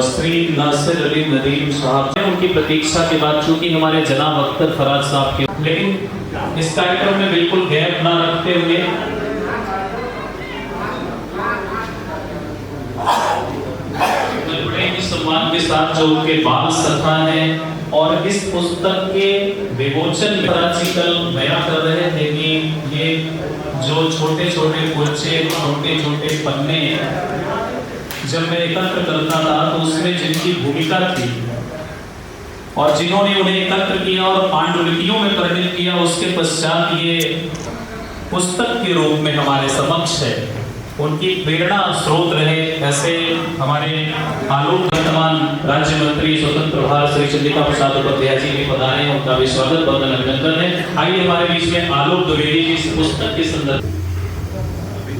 श्री नासिर अली नदीम साहब उनकी प्रतीक्षा के बाद चूंकि हमारे जनाब अख्तर फराज साहब के, लेकिन इस कार्यक्रम में बिल्कुल गैप ना रखते हुए बड़े ही सम्मान के साथ जो उनके बाल सखा हैं और इस पुस्तक के विमोचन में फराज जी कल बयां कर रहे थे कि ये जो छोटे छोटे कुर्चे, छोटे छोटे पन्ने जब मैं एकत्र करता था तो उसमें जिनकी भूमिका थी और जिन्होंने उन्हें एकत्र किया और पांडुलिपियों में परिणित किया, उसके पश्चात ये पुस्तक के रूप में हमारे समक्ष है। उनकी प्रेरणा स्रोत रहे ऐसे हमारे आलोक वर्तमान राज्य मंत्री स्वतंत्र प्रभार श्री चंद्रिका प्रसाद उपाध्याय जी भी पधारे हैं, उनका भी स्वागत बंदन अभिनंदन है। आइए हमारे बीच में आलोक द्विवेदी जी इस पुस्तक के संदर्भ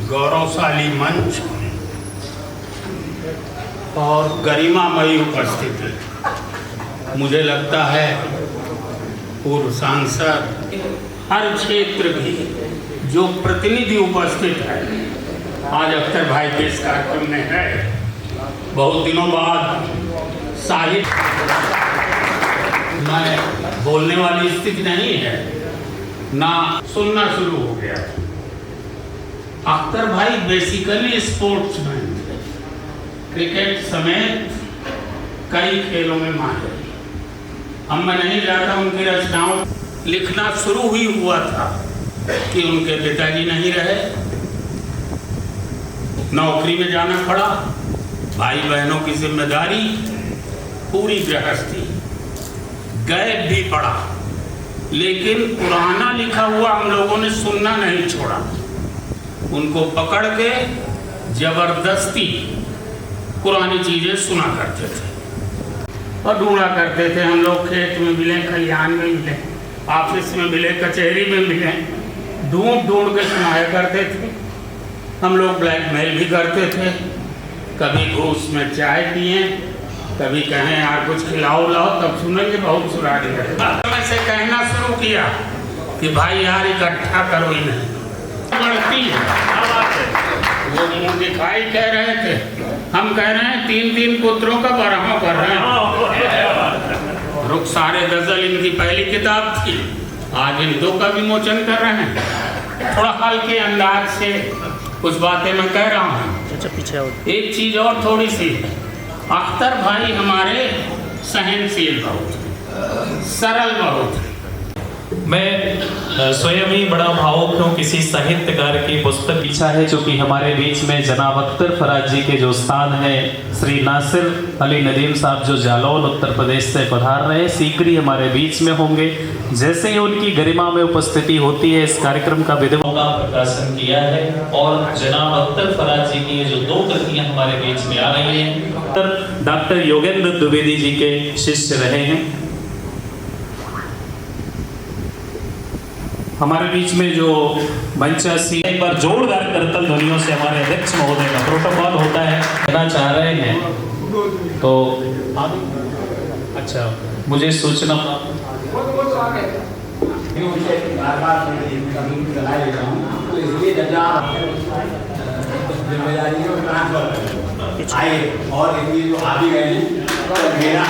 गौरवशाली मंच और गरिमामयी उपस्थिति, मुझे लगता है पूर्व सांसद हर क्षेत्र की जो प्रतिनिधि उपस्थित है आज अख्तर भाई के इस कार्यक्रम में है। बहुत दिनों बाद साहित्य में बोलने वाली स्थिति नहीं है, ना सुनना शुरू हो गया। अख्तर भाई बेसिकली स्पोर्ट्समैन, क्रिकेट समेत कई खेलों में माहिर। अब मैं नहीं जाता उनकी रचनाओं लिखना शुरू ही हुआ था कि उनके पिताजी नहीं रहे, नौकरी में जाना पड़ा, भाई बहनों की जिम्मेदारी, पूरी गृहस्थी, गैप भी पड़ा, लेकिन पुराना लिखा हुआ हम लोगों ने सुनना नहीं छोड़ा। उनको पकड़ के जबरदस्ती पुरानी चीजें सुना करते थे और ढूंढा करते थे। हम लोग खेत में मिले, खलिहान में मिले, ऑफिस में मिले, कचहरी में मिले, ढूंढ ढूंढ के सुनाया करते थे। हम लोग ब्लैकमेल भी करते थे, कभी घूस में चाय पिए, कभी कहें यार कुछ खिलाओ लाओ, तब सुनेंगे बहुत सुरानी है। मैं से कहना शुरू किया कि भाई यार इकट्ठा करो इन्हें, बढ़ती है। वो मुँह दिखाई कह रहे थे, हम कह रहे हैं 3-3 पुत्रों का बरहा कर रहे हैं। रुखसारे गजल इनकी पहली किताब थी, आज इन 2 का विमोचन कर रहे हैं। थोड़ा हल्के अंदाज से कुछ बातें मैं कह रहा हूँ। एक चीज और थोड़ी सी, अख्तर भाई हमारे सहनशील बहुत, सरल बहुत। मैं स्वयं ही बड़ा भावुक हूँ किसी साहित्यकार की पुस्तक इच्छा है, जो कि हमारे बीच में जनाब अख्तर फराज जी के जो उस्ताद हैं श्री नासिर अली नदीम साहब, जो जालौन उत्तर प्रदेश से पधार रहे, शीघ्र ही हमारे बीच में होंगे। जैसे ही उनकी गरिमा में उपस्थिति होती है, इस कार्यक्रम का विधिवत का प्रकाशन किया है और जनाब अख्तर फराज जी की जो 2 कृतियां हमारे बीच में आ रही हैं, डॉक्टर योगेंद्र द्विवेदी जी के शिष्य रहे हैं। हमारे बीच में जो मंचासी, एक बार जोरदार करतल ध्वनियों से हमारे अध्यक्ष महोदय का प्रोटोकॉल होता है, कहना चाह रहे हैं तो अच्छा मुझे सूचना आए और इनकी जो आ भी गए मेरा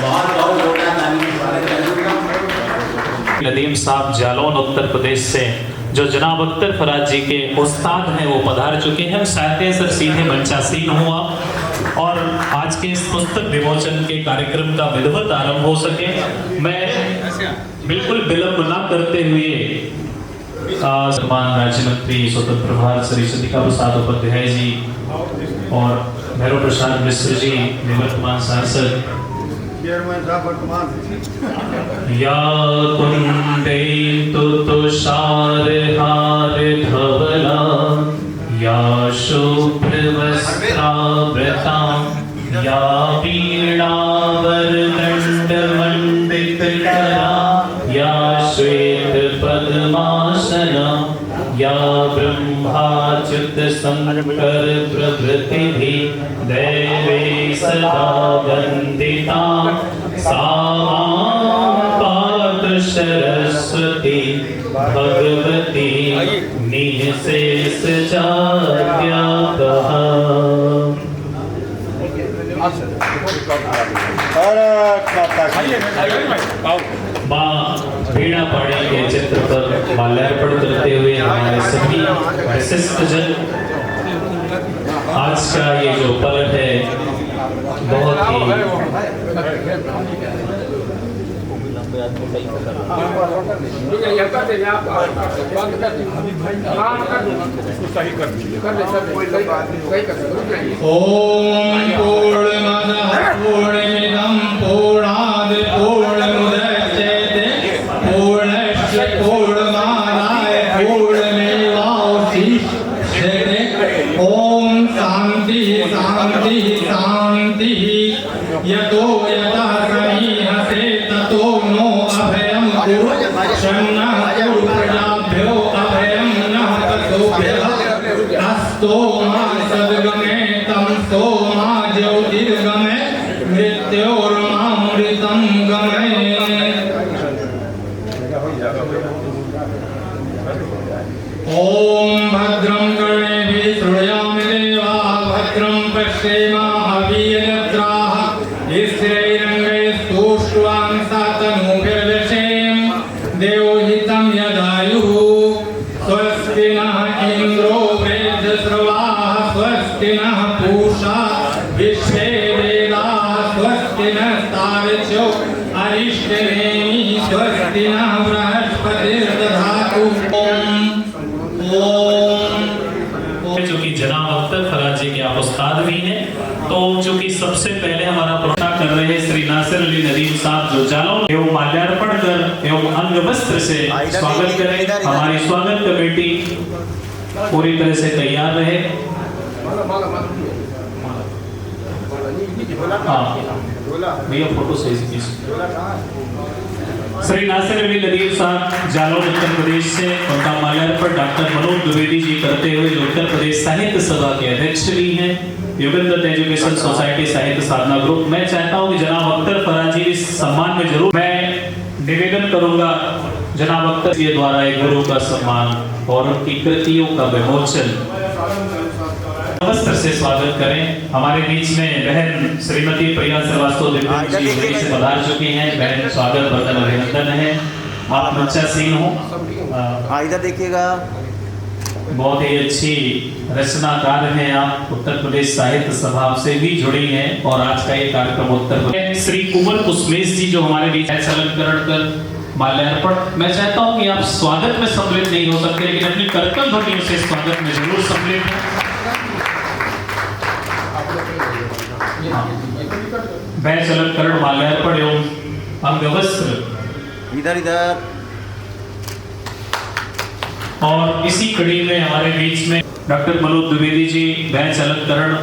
बहुत नदीम साहब जालौन उत्तर प्रदेश से, जो जनाब अख्तर फराज जी के उस्ताद हैं, वो पधार चुके हैं। चाहते हैं सर सीधे मंचासीन हुआ और आज के इस पुस्तक विमोचन के कार्यक्रम का विधिवत आरंभ हो सके। मैं बिल्कुल विलंब न करते हुए सम्मान राज्य मंत्री स्वतंत्र प्रभार श्री चंद्रिका प्रसाद उपाध्याय जी और भैरव प्रसाद मिश्र जी निवर्तमान सांसद, या कुंडेन्दु तुषारहार धवला, या शुभ्रवस्त्रावृता, या वीणावरदण्डमण्डित या ब्रह्माच्युत शंकर प्रभृति दैवे सदा वंदिता सा पात्र सरस्वती भगवती निःशेष जाड्यापहा। माँ वीणा पाणी के चित्र पर माल्यार्पण करते हुए हमारे सभी विशिष्ट जन, आज का ये जो पल है बहुत ही ओम पूर्णमदः पूर्णमिदं पूर्णात् पूर्णमुदच्यते पूर्णस्य पूर्णमादाय पूर्णमेवावशिष्यते। ओम शांति शांति शांति। यतो यतः समीहसे ततो नो अभयं कुरु शन्नः कुरु प्रजाभ्यो अभयं नः ततोभ्यः। अस्तो मा सद्गमे तमसो मा ज्योतिर्गमे मृत्योर्मामृतं गमे। ओम भद्रं कर्णेभिः शृणुयामि देवाः भद्रं पश्येमाभिर्यजत्राः स्थिरैरङ्गैस्तुष्ट्वांसातनूभिर्दशेम देवहितं यदायुः। स्वस्ति नः इन्द्रो वृद्धश्रवाः स्वस्ति नः पूषा विश्वेदेवाः स्वस्ति नस्तार्क्ष्यो अरिष्टनेमिः स्वस्ति नः बृहस्पतिर्दधातु। जो कि जनाब अख्तर फराज जी के आप उस्ताद भी हैं, तो जो कि सबसे पहले हमारा प्रोग्राम कर रहे हैं श्री नासिर अली नदीम साहब, जो जालो एवं माल्यार्पण कर एवं अंग वस्त्र से स्वागत करें। हमारी स्वागत कमेटी पूरी तरह से तैयार रहे। भैया फोटो सही से श्री नासिर अली नदीम साहब जालौन उत्तर प्रदेश से, उनका माल्यार्पण डॉक्टर मनोज द्विवेदी जी करते हुए जो उत्तर प्रदेश साहित्य सभा के अध्यक्ष भी हैं, योगेंद्र एजुकेशन सोसाइटी साहित्य साधना ग्रुप। मैं चाहता हूं कि जनाब अख्तर फराजी इस सम्मान में जरूर मैं निवेदन करूंगा जनाब अख्तर के द्वारा एक गुरु का सम्मान और उनकी कृतियों का विमोचन वस्त्र से स्वागत करें। हमारे बीच में बहन श्रीमती प्रिया श्रीवास्तव दिव्यांग जी वहीं से पधार चुकी हैं। बहन स्वागत वंदन अभिनंदन है। आप मंचा सिंह हो, इधर देखिएगा। बहुत ही अच्छी रचनाकार हैं आप, उत्तर प्रदेश साहित्य सभा से भी जुड़ी हैं और आज का ये कार्यक्रम उत्तर प्रदेश श्री कुंवर कुसमेश जी जो हमारे बीच अलंकरण कर माल्यार्पण। मैं चाहता हूं कि आप स्वागत में सम्मिलित नहीं हो सकते, लेकिन अपनी करतल ध्वनियों से स्वागत में जरूर सम्मिलित हैं। बैच अलंकरण माल्यार्पण एवं अंगवस्त्र इधर इधर। और इसी कड़ी में हमारे बीच में डॉक्टर मनोज द्विवेदी जी बैच अलंकरण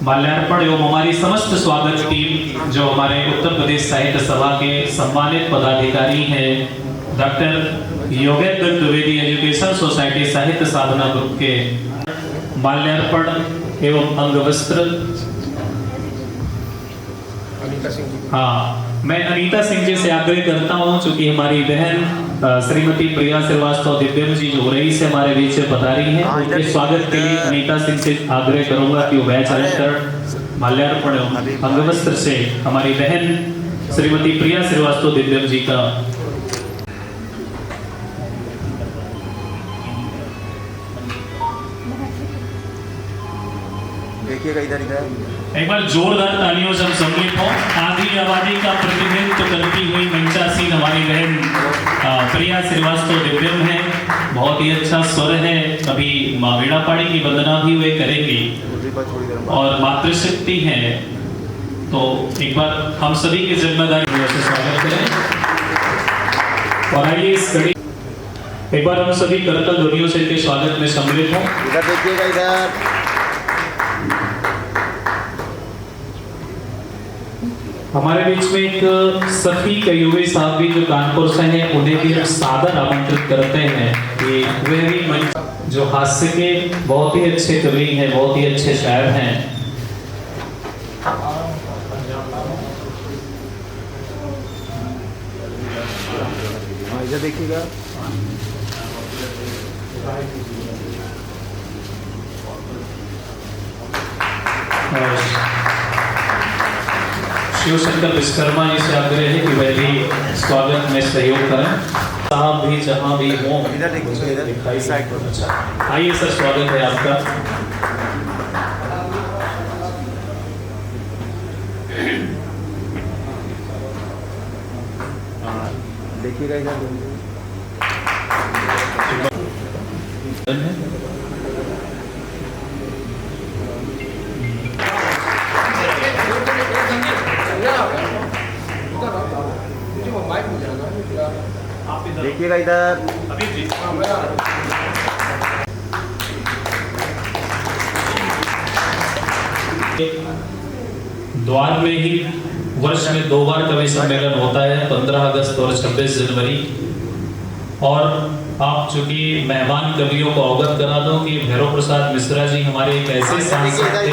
माल्यार्पण एवं हमारी समस्त स्वागत टीम जो हमारे उत्तर प्रदेश साहित्य सभा के सम्मानित पदाधिकारी हैं, doctor Yogendra Dwivedi education society साहित्य साधना ग्रुप के माल्यार्पण एवं अंगवस्त्र। हाँ, मैं अनीता सिंह जी से आग्रह करता हूँ, चूंकि हमारी बहन श्रीमती प्रिया श्रीवास्तव दिव्यांग जी जो रही से हमारे बीच में पधारी हैं, उनके स्वागत के लिए अनीता सिंह से आग्रह करूंगा कि वो बैच अलंकरण माल्यार्पण एवं अंगवस्त्र से हमारी बहन श्रीमती प्रिया श्रीवास्तव दिव्यांग जी का देखिएगा इधर इधर। एक बार जोरदार तालियों से हम सम्मिलित हों। आधी आबादी का प्रतिनिधित्व करती हुई मंचासीन हमारी बहन प्रिया श्रीवास्तव दिव्यांग है। बहुत ही अच्छा स्वर है। अभी माँ वीणा पाणी की वंदना भी वे करेंगी और मातृशक्ति है, तो एक बार हम सभी की जिम्मेदारी से स्वागत करें। और आइए इस कड़ी एक बार हम सभी करतल ध्वनियों से इनके स्वागत में सम्मिलित हों। इधर देखिएगा इधर। हमारे बीच में एक सखी कयूवी साहब भी जो कानपुर से हैं, उन्हें भी हम सादर आमंत्रित करते हैं कि वे भी मंच जो हास्य के बहुत ही अच्छे कवि हैं, बहुत ही अच्छे शायर हैं। इधर देखिएगा। शिव शंकर विश्वकर्मा जी से आग्रह है कि वह भी स्वागत में सहयोग करें। साहब भी जहां भी हों इधर देखिए, इधर दिखाई साइड पर। अच्छा, आइए सर, स्वागत है आपका। देखिएगा इधर। देखिएगा इधर। द्वार में ही वर्ष में 2 बार कवि सम्मेलन होता है, 15 अगस्त और 26 जनवरी। और आप चूंकि मेहमान कवियों को अवगत करा दो कि भैरव प्रसाद मिश्रा जी हमारे एक ऐसे सांसद थे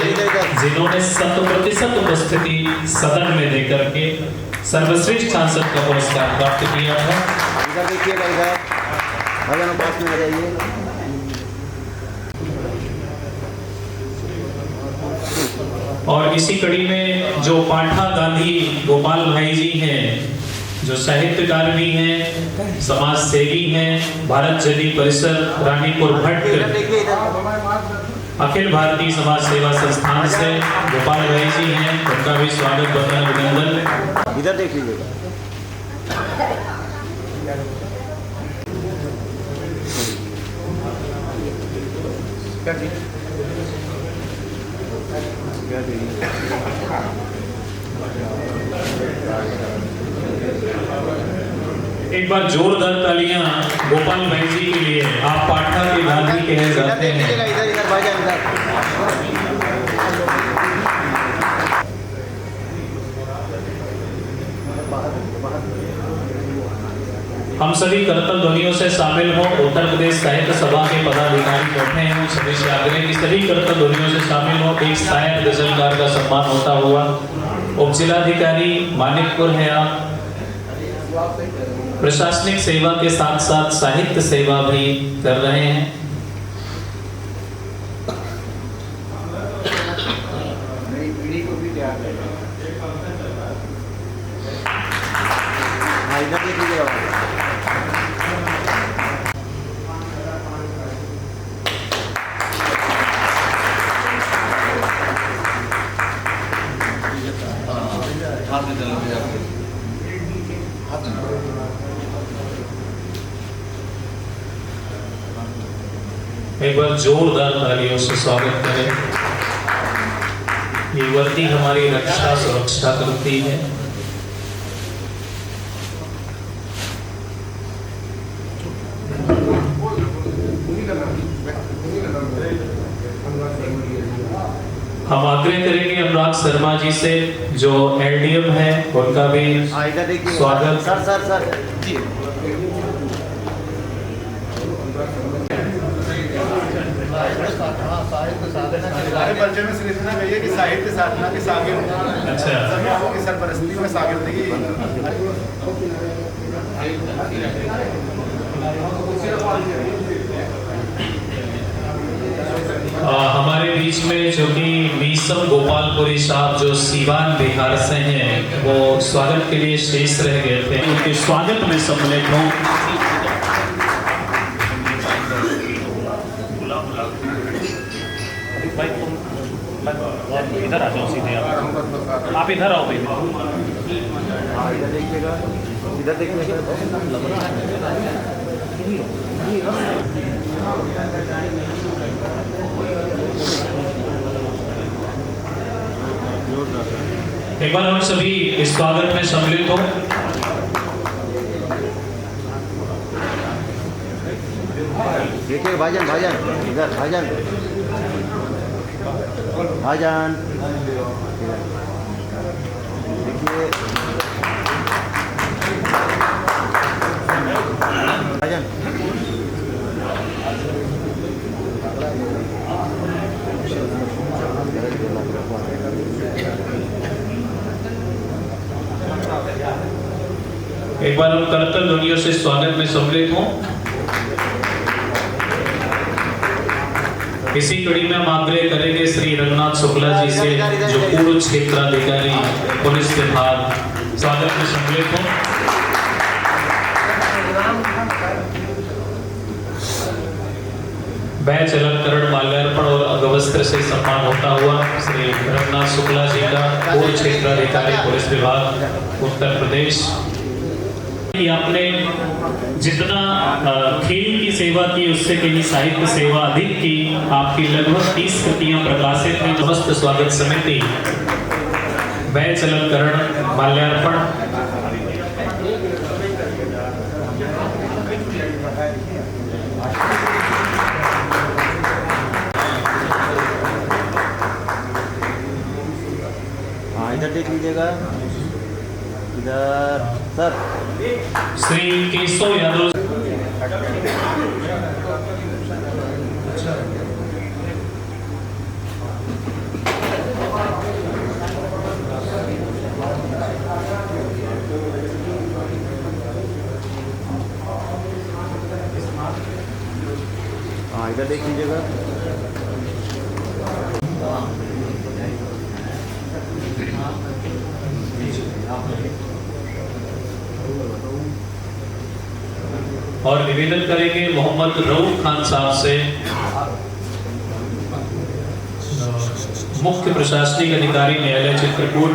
जिन्होंने 100% उपस्थिति सदन में देकर के सर्वश्रेष्ठ सांसद का पुरस्कार प्राप्त किया था। इधर देखिएगा, इधर भजन पास में आ जाइए। और इसी कड़ी में जो पाठा गांधी गोपाल भाई जी हैं, जो साहित्यकार भी हैं, समाज सेवी हैं, भारत जली परिसर रानीपुर भट्ट अखिल भारतीय समाज सेवा संस्थान से गोपाल भाई जी हैं, उनका भी स्वागत बंदन अभिनंदन। इधर देख लीजिएगा। एक बार जोरदार तालियां गोपाल भाई जी के लिए। आप पाठा के गांधी कहे जाते हैं। इधर इधर भाईजान इधर। हम सभी करतल ध्वनियों से शामिल हों। उत्तर प्रदेश साहित्य सभा के पदाधिकारी बैठे हैं, सभी से आग्रह की सभी करतल ध्वनियों से शामिल हो। एक शायर गजलकार का सम्मान होता हुआ उप जिलाधिकारी मानिकपुर है आप। प्रशासनिक सेवा के साथ साथ साहित्य सेवा भी कर रहे हैं। एक बार जोरदार तालियों से स्वागत करें। ये वर्दी हमारी रक्षा सुरक्षा करती है। हम आग्रह करेंगे अनुराग शर्मा जी से, जो एलडीएम है, उनका भी स्वागत। सर सर सर परिचय में सिर्फ इतना कहिए कि साहित्य साधना के शागिर्द। अच्छा, की सरपरस्ती में शागिर्दगी। हमारे बीच में जो कि मीसम गोपालपुरी साहब जो सीवान बिहार से हैं, वो स्वागत के लिए शेष रह गए थे, उनके स्वागत में सम्मिलित हों। इधर आ जाओ सीधे, आप इधर आओ भाई। इधर देखिएगा, इधर देखिएगा। एक बार हम सभी इस स्वागत में सम्मिलित हो। देखिए भाईजान, भाईजान इधर, भाईजान भाईजान देखिए भाईजान एक बार हम करतल ध्वनियों से स्वागत में सम्मिलित हों। इसी कड़ी में हम आग्रह करेंगे श्री रघुनाथ शुक्ला जी से, जो पूर्व क्षेत्राधिकारी पुलिस विभाग, स्वागत में सम्मिलित हों। बैच अलंकरण, माल्यार्पण और अगवस्त्र से सम्मान होता हुआ श्री रघुनाथ शुक्ला जी का, पूर्व क्षेत्राधिकारी पुलिस विभाग उत्तर प्रदेश। आपने जितना खेल की सेवा की उससे कहीं साहित्य सेवा अधिक की। आपकी लगभग 30 कृतियां प्रकाशित हैं। समस्त स्वागत समिति बैच अलंकरण, माल्यार्पण। हाँ इधर देख लीजिएगा, इधर सर श्री केशव यादव। हाँ इधर देख लीजिएगा। और निवेदन करेंगे मोहम्मद रऊफ खान साहब से, मुख्य प्रशासनिक अधिकारी न्यायालय चित्रकूट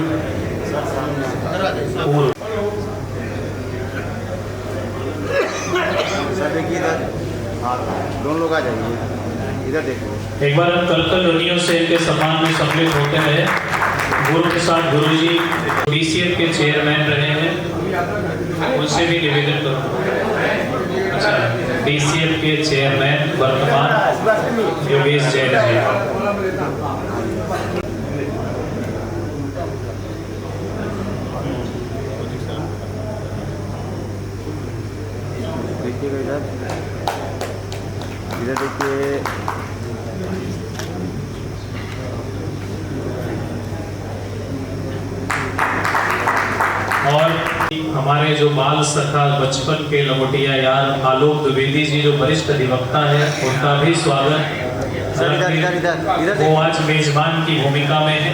पूर्व। सर देखिए इधर, हाँ दोनों लोग आ जाइए, इधर देखिए। एक बार हम कलकल ध्वनियों से इनके सम्मान में सम्मिलित होते हैं। गुरु प्रसाद गुरु जी BCF के चेयरमैन रहे हैं, उनसे भी निवेदन करूँ। अच्छा, BCF के चेयरमैन वर्तमान योगेश जैन जी। देखिएगा इधर, इधर देखिए। और हमारे जो बाल सखा बचपन के लंगोटिया यार आलोक द्विवेदी जी, जो वरिष्ठ अधिवक्ता है, उनका भी स्वागत। सर इधर वो आज मेजबान की भूमिका में है,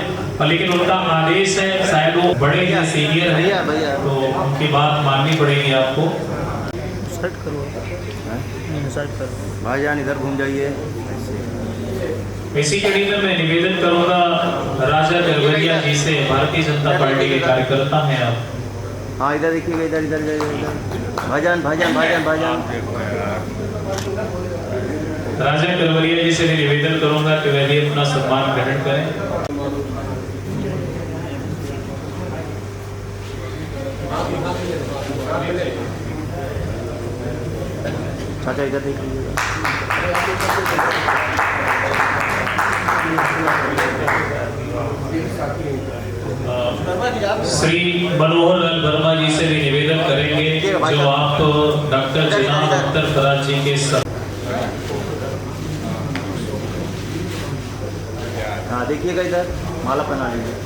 लेकिन उनका आदेश है, शायद वो बड़े या सीनियर है, भैया तो उनकी बात माननी पड़ेगी आपको। भाईजान इधर घूम जाइए। इसी कड़ी में मैं निवेदन करूंगा राजा गरवरिया जी से, भारतीय जनता पार्टी के कार्यकर्ता हैं आप। हाँ इधर देखिएगा, इधर इधर इधर भाईजान भाईजान भाईजान भाईजान। राजा गरवरिया जी से भी निवेदन करूंगा कि वह भी अपना सम्मान ग्रहण करें। चाचा इधर देख लीजिएगा। श्री मनोहर लाल वर्मा जी से भी निवेदन करेंगे, जो आप डॉक्टर जिनाब अख्तर फराज जी के साथ। हाँ देखिएगा इधर, माला पहना लीजिए।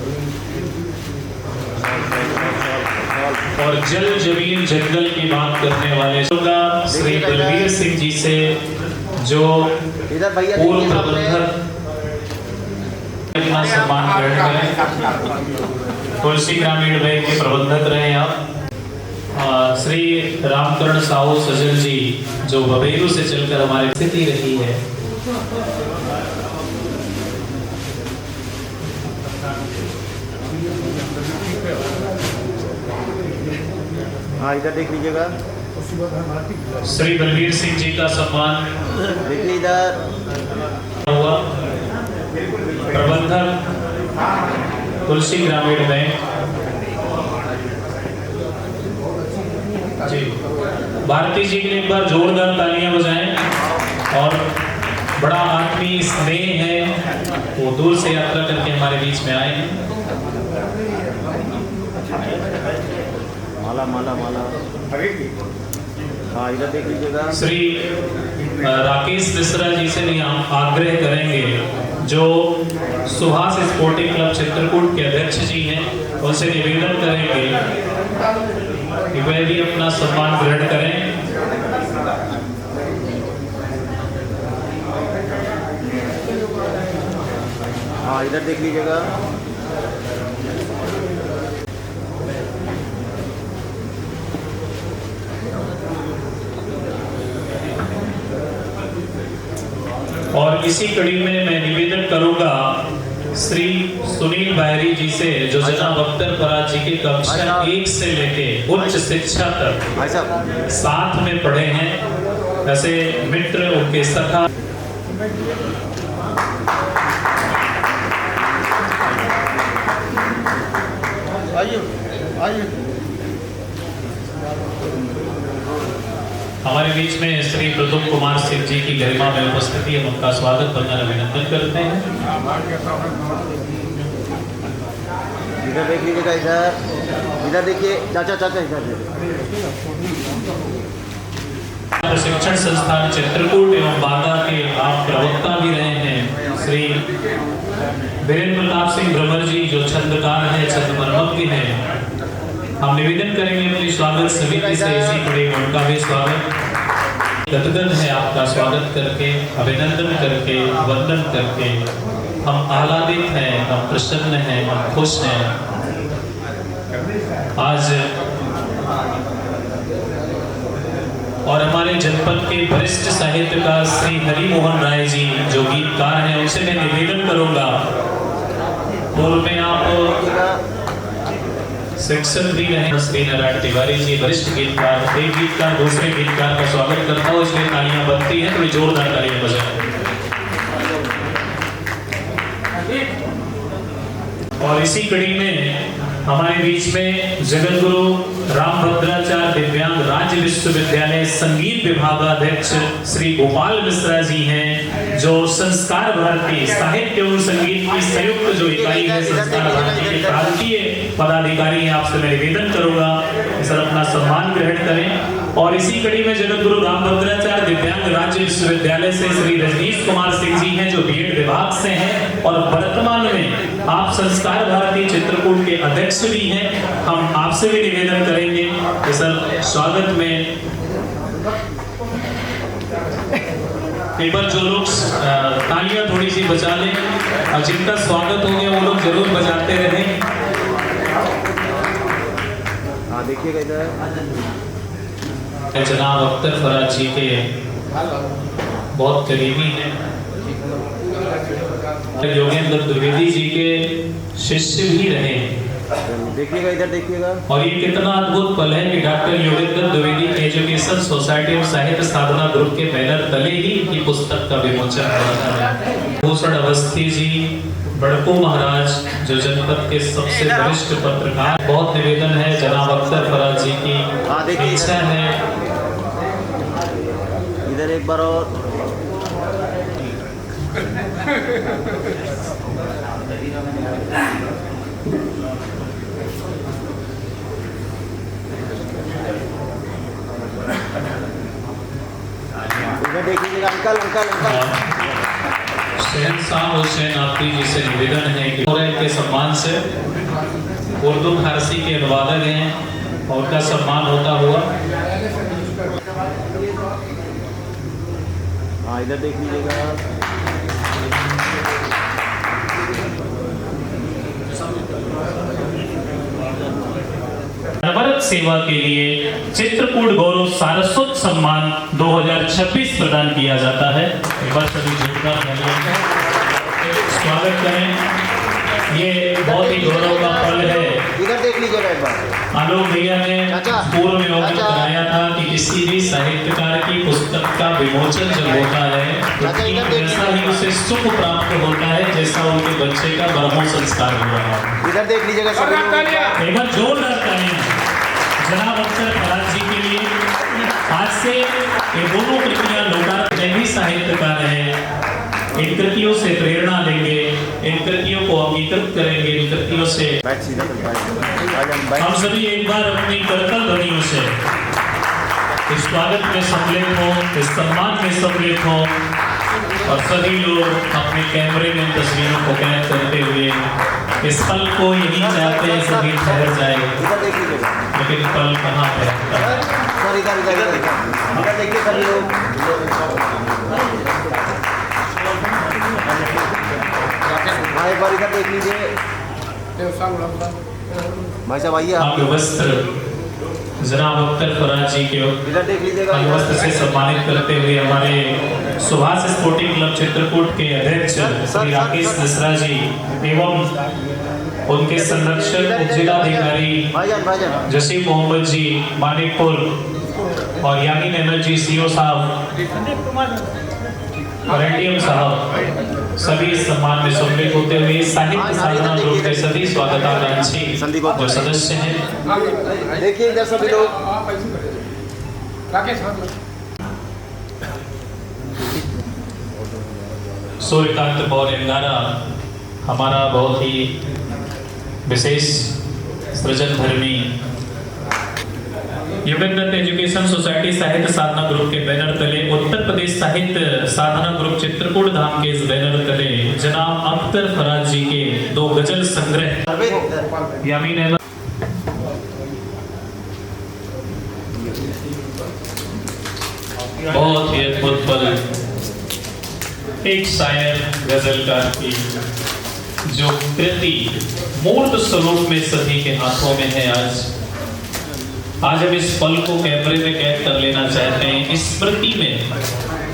और जल जमीन जंगल की बात करने वाले श्री बलवीर सिंह जी से, जो इधर भैया पूर्व प्रबंधक, अपना सम्मान ग्रहण करें। तुलसी ग्रामीण बैंक के प्रबंधक रहे आप। श्री रामकरण साहू सजल जी, जो बबेरू से चलकर हमारी स्थिति रही है। हाँ इधर देख लीजिएगा। श्री बलवीर सिंह जी का सम्मान देखिए इधर हुआ। प्रबंधक तुलसी ग्रामीण बैंक जी, भारती जी के लिए एक बार जोरदार तालियां बजाएं। और बड़ा आत्मीय स्नेह है, वो दूर से यात्रा करके हमारे बीच में आए हैं। माला माला माला। हाँ इधर देख लीजिएगा। श्री राकेश मिश्रा जी से भी हम आग्रह करेंगे, जो सुभाष स्पोर्टिंग क्लब चित्रकूट के अध्यक्ष जी हैं, उनसे निवेदन करेंगे कि वह भी अपना सम्मान ग्रहण करें। हाँ इधर देख लीजिएगा। और इसी कड़ी में मैं निवेदन करूंगा श्री सुनील बहरी जी से, जो जनाब अख्तर फराज जी के कक्षा 1 से लेके उच्च शिक्षा तक भाई साहब साथ में पढ़े हैं, ऐसे मित्र उनके सखा। आइए आइए। हमारे बीच में श्री प्रदुम कुमार सिंह जी की गरिमा में उपस्थिति है, उनका स्वागत वंदन अभिनंदन करते हैं। इधर देख लीजिएगा। इधर देखिए चाचा, चाचा इधर प्रशिक्षण संस्थान चित्रकूट एवं बांदा के आप प्रवक्ता भी रहे हैं श्री वीरेंद्र प्रताप सिंह भ्रमर जी, जो छंदकार हैं, छंद मर्मज्ञ हैं। हम निवेदन करेंगे अपनी स्वागत समिति से इसी कड़ी में उनका भी स्वागत। गदगद है आपका स्वागत करके, अभिनंदन करके, वंदन करके। हम आह्लादित हैं, हम प्रसन्न हैं, हम खुश हैं। आज और हमारे जनपद के वरिष्ठ साहित्यकार श्री हरि मोहन राय जी, जो गीतकार हैं, उनसे मैं निवेदन करूंगा, पूर्व में आप शिक्षक भी रहे श्री नारायण तिवारी जी, वरिष्ठ गीतकार, एक गीतकार दूसरे गीतकार का स्वागत करता हूँ, इसलिए तालियां बनती हैं, थोड़ी जोरदार तालियां बजाएं। और इसी कड़ी में हमारे बीच में जगत गुरु रामभद्राचार्य दिव्यांग राज्य विश्वविद्यालय संगीत विभागाध्यक्ष श्री गोपाल मिश्रा जी हैं, जो संस्कार भारती साहित्य एवं संगीत की संयुक्त जो इकाई है संस्कार भारती के प्रांतीय पदाधिकारी हैं। आपसे मैं निवेदन करूंगा सर अपना सम्मान ग्रहण करें। और इसी कड़ी में जगत गुरु रामभद्राचार्य दिव्यांग राज्य विश्वविद्यालय से श्री रजनीश कुमार सिंह जी हैं, जो बीएड विभाग से हैं और वर्तमान में आप संस्कार भारती चित्रकूट के अध्यक्ष भी हैं। हम आपसे भी निवेदन करेंगे कि सर स्वागत में एक बार जो लोग तालियां थोड़ी सी बजा लें, और जिनका स्वागत हो गया वो लोग जरूर बजाते रहें। हाँ देखिएगा इधर। जनाब अख्तर फराज जी के बहुत करीबी हैं, योगेंद्र द्विवेदी जी के शिष्य भी रहे हैं। देखिएगा इधर देखिएगा। और ये कितना अद्भुत पल है कि doctor Yogendra Dwivedi education society और साहित्य साधना ग्रुप के बैनर तले ही इनकी पुस्तक का विमोचन हुआ था। भूषण अवस्थी जी, बड़को महाराज, जो जनपद के सबसे वरिष्ठ पत्रकार। बहुत निवेदन है, जनाब अख्तर फराज जी की इच्छा है इधर एक बार और। इधर देख लीजिएगा। Uncle uncle uncle. शहनशाह हुसैन आपकी जी से निवेदन है कि के सम्मान से उर्दू फारसी के अनुवादक हैं और उनका सम्मान होता हुआ। हाँ इधर देख लीजिएगा। अनवरत सेवा के लिए चित्रकूट गौरव सारस्वत सम्मान 2026 प्रदान किया जाता है। एक बार सभी जोरदार तालियां स्वागत करें। ये बहुत ही गौरव का पल है। इधर देख लीजिएगा एक बार। आलोक भैया ने पूर्व में अवगत कराया था कि किसी भी साहित्यकार की पुस्तक का विमोचन जब होता है तो वैसा ही उसे सुख प्राप्त होता है जैसा उनके बच्चे का ब्रह्मो संस्कार हो रहा है। इधर देख लीजिएगा सभी लोग। एक बार जोरदार तालियां जनाब अख्तर फराज जी के लिए। आज से ये दोनों कृतियां लोकार्पण भी साहित्यकार हैं, इन कृतियों से प्रेरणा लेंगे, इन विकृतियों को अंगीकृत करेंगे, विकृतियों से बैठ सीधा कर भाईजान बैठ। हम सभी एक बार अपनी करतल ध्वनियों से इस स्वागत में सम्मिलित हो, इस सम्मान में सम्मिलित हो और सभी लोग अपने कैमरे में तस्वीरों को कैद करते हुए इस पल को यही चाहते हैं सभी ठहर जाए, इधर देख लीजिएगा लेकिन पल कहाँ ठहरता है। सर, इधर इधर इधर देखिए सभी लोग। हाँ, एक बार इधर देख लीजिए भाई साहब, आइए आप आपके वस्त्र जनाब अख्तर फराज जी के इधर देख लीजिएगा। वस्त्र से सम्मानित करते हुए हमारे सुभाष स्पोर्टिंग क्लब चित्रकूट के अध्यक्ष श्री राकेश मिश्रा जी एवं उनके संरक्षक जिलाधिकारी भाईजान भाईजान जसीम मोहम्मद जी मानिकपुर और यामीन अहमद जी सीओ साहब और एडीएम साहब सभी इस सम्मान में सम्मिलित होते हुए साहित्य साधना ग्रुप के सभी स्वागताकांक्षी जो सदस्य हैं देखिए इधर सभी लोग। सूर्यकांत बौरेंगारा हमारा बहुत ही विशेष सृजन धर्मी युवनदत्त एजुकेशन सोसाइटी साहित्य साधना ग्रुप के बैनर तले उत्तर प्रदेश साहित्य साधना ग्रुप चित्रकूट धाम के इस बैनर तले जनाब अख्तर फराज जी के 2 गजल संग्रह यामीन अहमद बहुत ही अद्भुत पल एक शायर गजलकार की जो कृति मूर्त स्वरूप में सभी के हाथों में है। आज हम इस पल को कैमरे में कैद कर लेना चाहते हैं, स्मृति में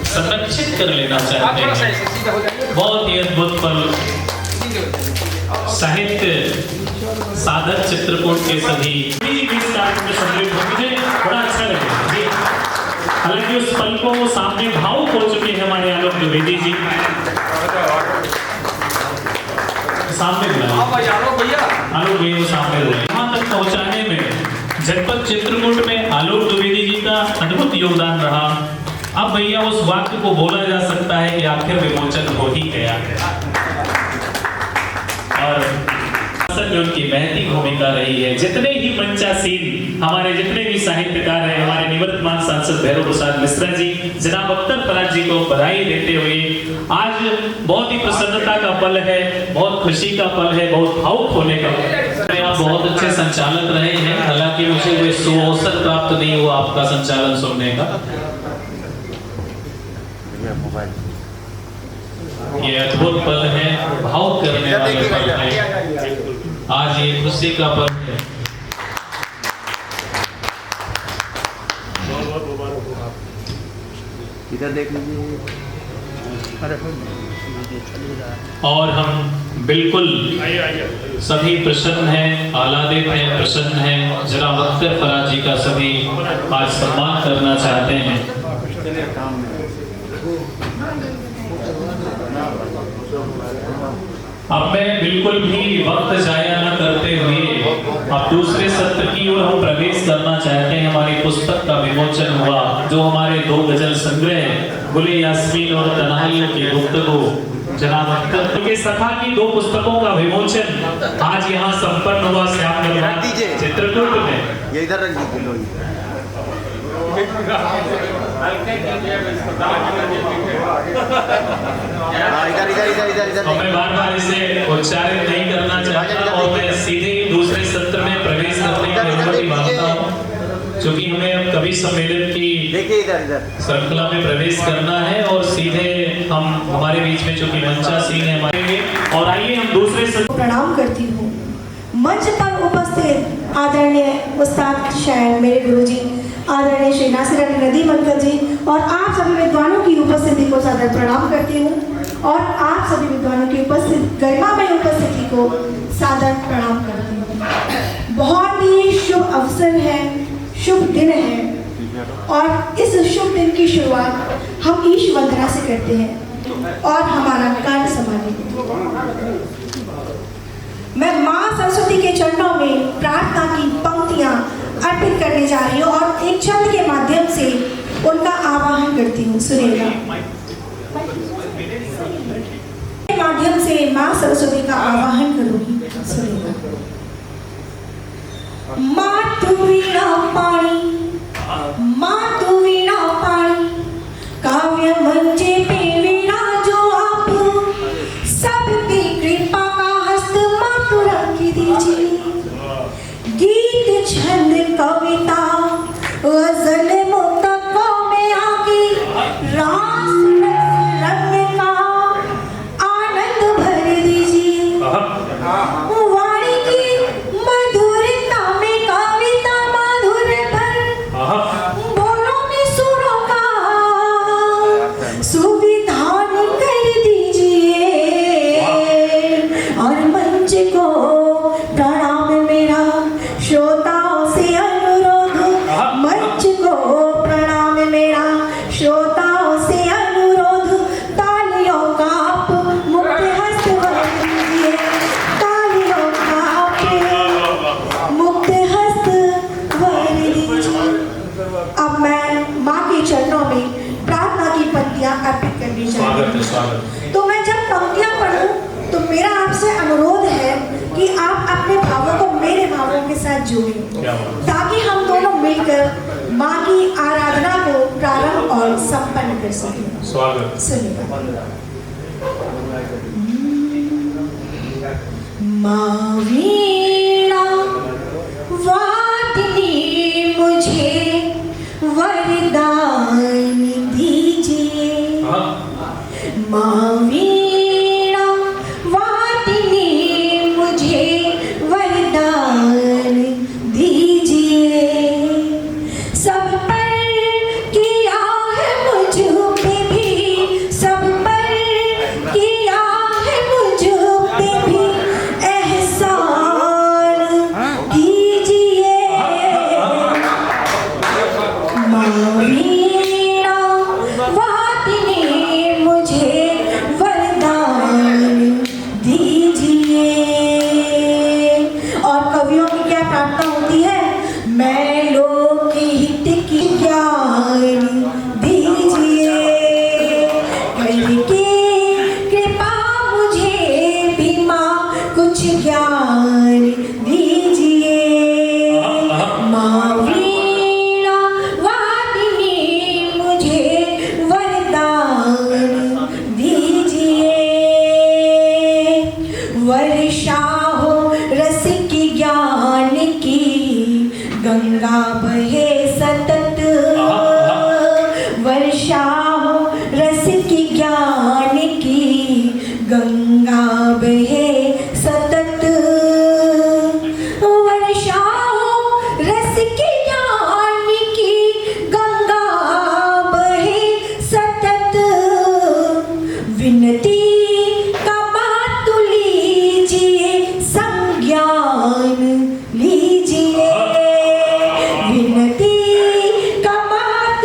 संरक्षित कर लेना चाहते हैं। बहुत ही अद्भुत पल साहित्य साधक चित्रकूट के सभी मुझे बड़ा अच्छा लगे। हालांकि उस पल को वो सामने भावुक हो चुके हैं हमारे आलोक द्विवेदी जी। सामने आलोक भैया वो सामने यहाँ तक पहुँचाने में जनपद चित्रकूट में आलोक द्विवेदी जी का अद्भुत योगदान रहा। अब भैया उस वाक्य को बोला जा सकता है कि आखिर विमोचन हो ही गया है और उनकी महती भूमिका रही है। जितने ही मंचासीन हमारे जितने भी साहित्यकार हैं, हमारे निवर्तमान सांसद भैरव प्रसाद मिश्रा जी जनाब अख्तर फराज जी को बधाई देते हुए आज बहुत ही प्रसन्नता का पल है, बहुत खुशी का पल है, बहुत भावुक होने का। आप बहुत अच्छे संचालक रहे हैं, हालांकि मुझे कोई सुअवसर प्राप्त नहीं हुआ आपका संचालन सुनने का। ये अद्भुत पल है, भावुक करने वाले पल है। आज ये खुशी का पल है। इधर देख लीजिए। और हम बिल्कुल सभी प्रसन्न हैं, आह्लादित हैं, प्रसन्न हैं। जनाब अख्तर फराज जी का सभी आज सम्मान करना चाहते हैं। अब मैं बिल्कुल भी वक्त जाया न करते हुए अब दूसरे सत्र की ओर हम प्रवेश करना चाहते हैं। हमारी पुस्तक का विमोचन हुआ, जो हमारे 2 गजल संग्रह गुले यास्मीन और तन्हाइयों की गुफ्तगू जनाब अख्तर के सखा की 2 पुस्तकों का विमोचन आज यहाँ संपन्न हुआ श्याम चित्रकूट में। ये इधर रख दीजिए लो। इधर इधर इधर इधर इधर। मैं बार-बार इसे उच्चारित नहीं करना चाहता और मैं सीधे ही दूसरे सत्र में प्रवेश करने की अनुमति मांगता हूँ, क्योंकि हमें अब कवि सम्मेलन की श्रृंखला में प्रवेश करना है और सीधे हम हमारे बीच में चूंकि मंचासीन है हमारे, और आइए हम दूसरे सत्र। प्रणाम करती हूँ मंच पर उपस्थित आदरणीय उस्ताद शायर मेरे गुरुजी आदरणीय श्री नासिर अली नदीम अंकल जी और आप सभी विद्वानों की उपस्थिति को सादर प्रणाम करती हूँ और आप सभी विद्वानों की गरिमामय उपस्थिति को सादर प्रणाम करती हूँ। बहुत ही शुभ अवसर है, शुभ दिन है और इस शुभ दिन की शुरुआत हम ईश वंदना से करते हैं और हमारा कार्य संभालेंगे। मैं माँ सरस्वती के चरणों में प्रार्थना की पंक्तियाँ अर्पित करने जा रही हूँ और एक छंद के माध्यम से उनका आवाहन करती हूँ। सुनिएगा। माध्यम से माँ सरस्वती का आवाहन करूंगी। सुनिए। माँ तू वीणा पाणी, माँ तू वीणा पाणी, काव्य मंचे पे वीणा जो आप, सबकी कृपा का हस्त माँ तू रख दीजिए। गीत छंद कविता गजल मुक्तकों में आके रास रंग का आनंद भर दीजिए। वाणी की मधुरता में कविता माधुर्य भर, बोलों में सुरों का सुविधान कर दीजिए। और मंच को प्रणाम मेरा श्रोताओं से अनुरोध, मंच को प्रणाम मेरा श्रोताओं से अनुरोध, तालियों का आप मुक्त हस्त भर दीजिए। तालियों का आप मुक्त हस्त भर दीजिए। अब मैं माँ के चरणों में प्रार्थना की पंक्तियां अर्पित करनी चाहती हूँ। तो मैं जब पंक्तियां पढ़ूं तो मेरा आपसे अनुरोध है कि आप अपने भावों को मेरे भावों के साथ जोड़ें, ताकि हम दोनों मिलकर माँ की आराधना को प्रारंभ और संपन्न कर सकें। स्वागत। सुनिए। माँ वीणा वादिनी मुझे वरदान दीजिए। माँ वीणा वादिनी मुझे वरदान दीजिए। सब पर किया है मुझ पे भी, सब पर किया है मुझ पे भी एहसान कीजिए। माँ वीणा वादिनी मुझे वरदान दीजिए। और कवियों की क्या प्रार्थना होती है? मैं लोक हित की ज्ञान दीजिए। करके कृपा मुझे भी माँ कुछ ज्ञान दीजिए। माँ वीणा वादिनी मुझे वरदान दीजिए। वर्षा हो रस की ज्ञान की, गंगा बहे सतत। वर्षा हो रस की ज्ञान की, गंगा बहे सतत। वर्षा हो रस की ज्ञान की, गंगा बहे सतत। विनती का मातु लीजिए, संज्ञान लीजिए। विनती का मातु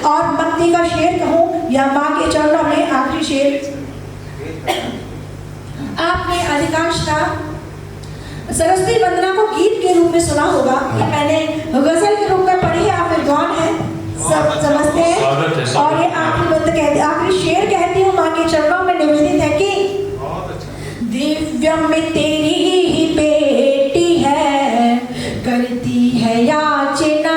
और भक्ति का शेर कहूँ या माँ के चरणों में आखिरी शेर। आपने अधिकांशतः सरस्वती वंदना को गीत के रूप में सुना होगा, ये मैंने गजल के रूप में पढ़ी है। आप विद्वान हैं, सब समझते हैं। और ये आखिरी बंद कहती, आखिरी शेर कहती हूँ माँ के चरणों में निवेदित है कि दिव्य में तेरी ही बेटी है, करती है याचना।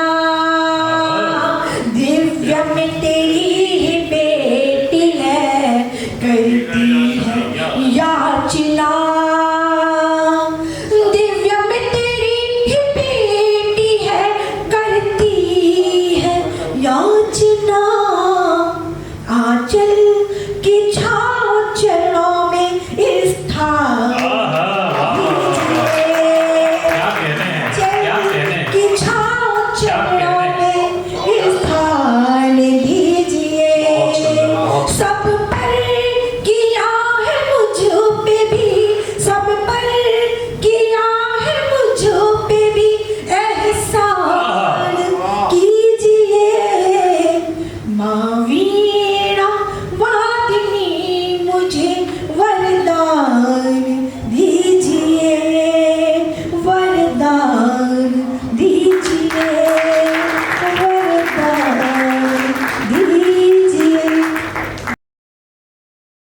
दिव्य में तेरी ही बेटी है, करती है याचना। दिव्य में तेरी ही बेटी है, करती है याचना। आंचल की छाँव चरणों में स्थान की छाँव चरणों में स्थान दीजिए। सब पर किया है मुझ पे भी, सब पर किया है मुझ पे भी एहसान कीजिए। माँ